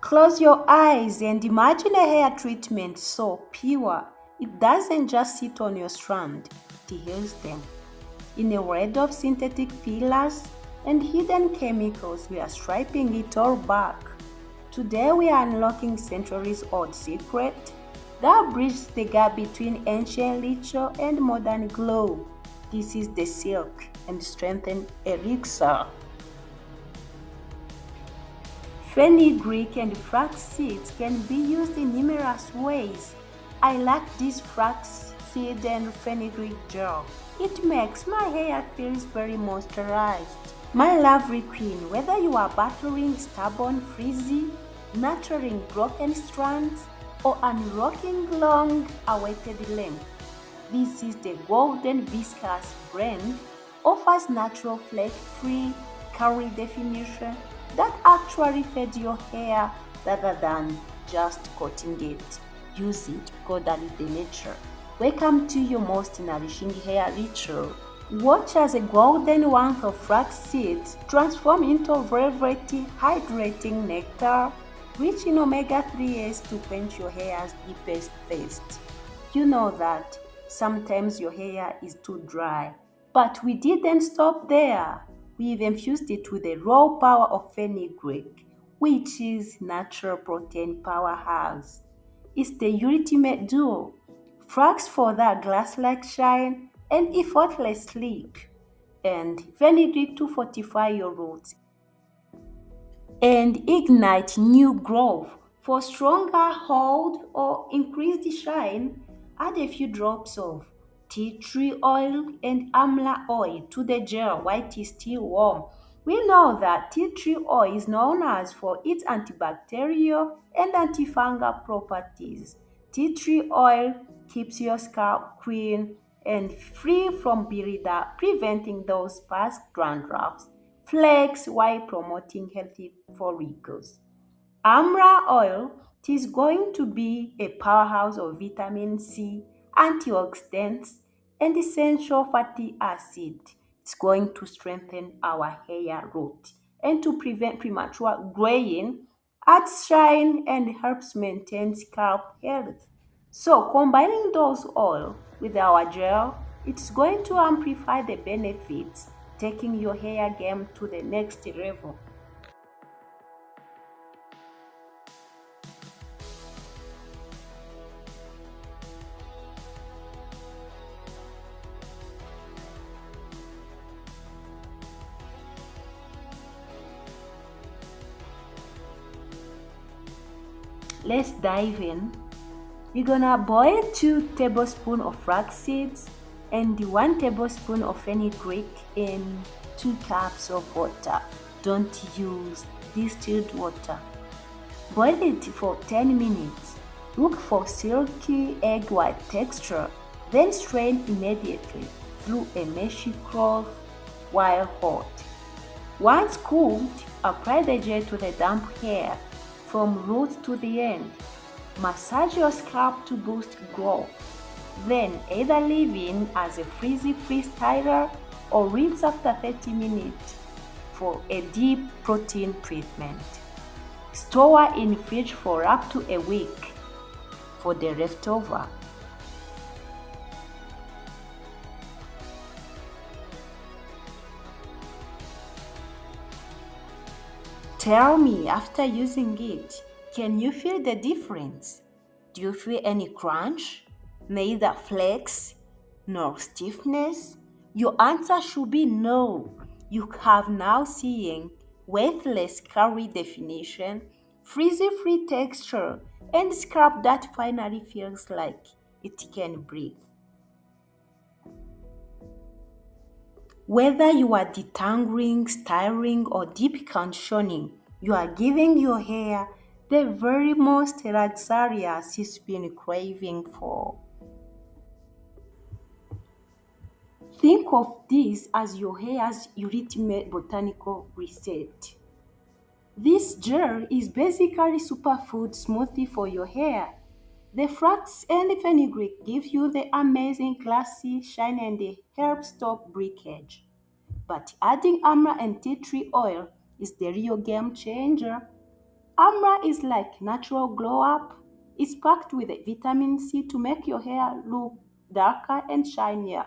Close your eyes and imagine a hair treatment so pure. It doesn't just sit on your strand, it heals them. In a world of synthetic fillers and hidden chemicals, we are stripping it all back. Today we are unlocking centuries-old secret that bridges the gap between ancient ritual and modern glow. This is the silk and strengthened elixir. Fenugreek and flax seeds can be used in numerous ways. I like this flaxseed and fenugreek gel. It makes my hair feels very moisturized. My lovely queen, whether you are battling stubborn frizzy, nurturing broken strands, or unrocking long-awaited length, this is the golden viscous blend offers natural flake-free curly definition that actually fades your hair rather than just coating it. Use it because that is the nature. Welcome to your most nourishing hair ritual. Watch as a golden warmth of flax seeds transform into velvety, hydrating nectar, rich in omega-3s to quench your hair's deepest thirst. You know that sometimes your hair is too dry, but we didn't stop there. We've infused it with the raw power of fenugreek, which is natural protein powerhouse. It's the ultimate duo. Flax for that glass-like shine and effortless sleep, and fenugreek to fortify your roots and ignite new growth. For stronger hold or increased shine, add a few drops of tea tree oil and amla oil to the gel while it is still warm. We know that tea tree oil is known as for its antibacterial and antifungal properties. Tea tree oil keeps your scalp clean and free from buildup, preventing those past dandruffs, flakes while promoting healthy follicles. Amra oil is going to be a powerhouse of vitamin C, antioxidants, and essential fatty acid. It's going to strengthen our hair root and to prevent premature graying, adds shine, and helps maintain scalp health. So combining those oil with our gel, it's going to amplify the benefits, taking your hair game to the next level. Let's dive in. We're gonna boil 2 tablespoons of flax seeds and 1 tablespoon of fenugreek in 2 cups of water. Don't use distilled water. Boil it for 10 minutes. Look for silky egg white texture, then strain immediately through a meshy cloth while hot. Once cooled, apply the gel to the damp hair from roots to the end. Massage your scalp to boost growth. Then either leave in as a frizzy-free styler or rinse after 30 minutes for a deep protein treatment. Store in fridge for up to a week for the leftover. Tell me, after using it, can you feel the difference? Do you feel any crunch? Neither flex nor stiffness? Your answer should be no. You have now seeing weightless curly definition, frizzy-free texture, and scalp that finally feels like it can breathe. Whether you are detangling, styling, or deep conditioning, you are giving your hair the very most luxurious it's been craving for. Think of this as your hair's ultimate botanical reset. This gel is basically superfood smoothie for your hair. The flax and fenugreek give you the amazing glassy shine and they help stop breakage. But adding amla and tea tree oil is the real game changer. Amla is like natural glow up. It's packed with vitamin C to make your hair look darker and shinier.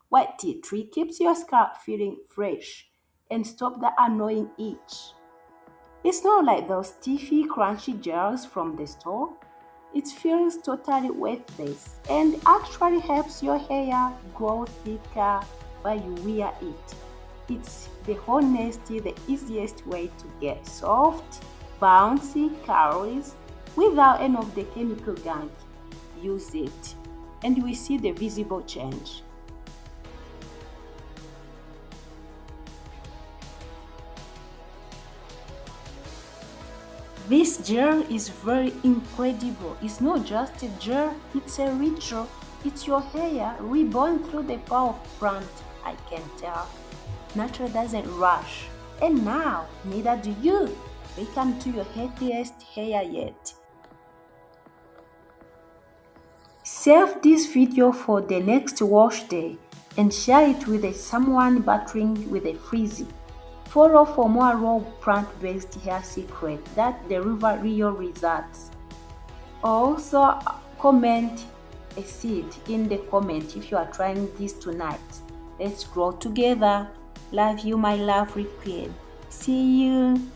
White tea tree keeps your scalp feeling fresh and stop the annoying itch. It's not like those stiffy, crunchy gels from the store. It feels totally weightless and actually helps your hair grow thicker while you wear it. It's the honestly the easiest way to get soft, bouncy curls without any of the chemical gunk. Use it and we see the visible change. This gel is very incredible. It's not just a gel, it's a ritual. It's your hair reborn through the power of plant, I can tell. Nature doesn't rush. And now, neither do you. Welcome to your healthiest hair yet. Save this video for the next wash day and share it with someone battling with a frizzy. Follow for more raw plant-based hair secrets that deliver real results. Also, comment a seed in the comment if you are trying this tonight. Let's grow together. Love you, my lovely queen. See you.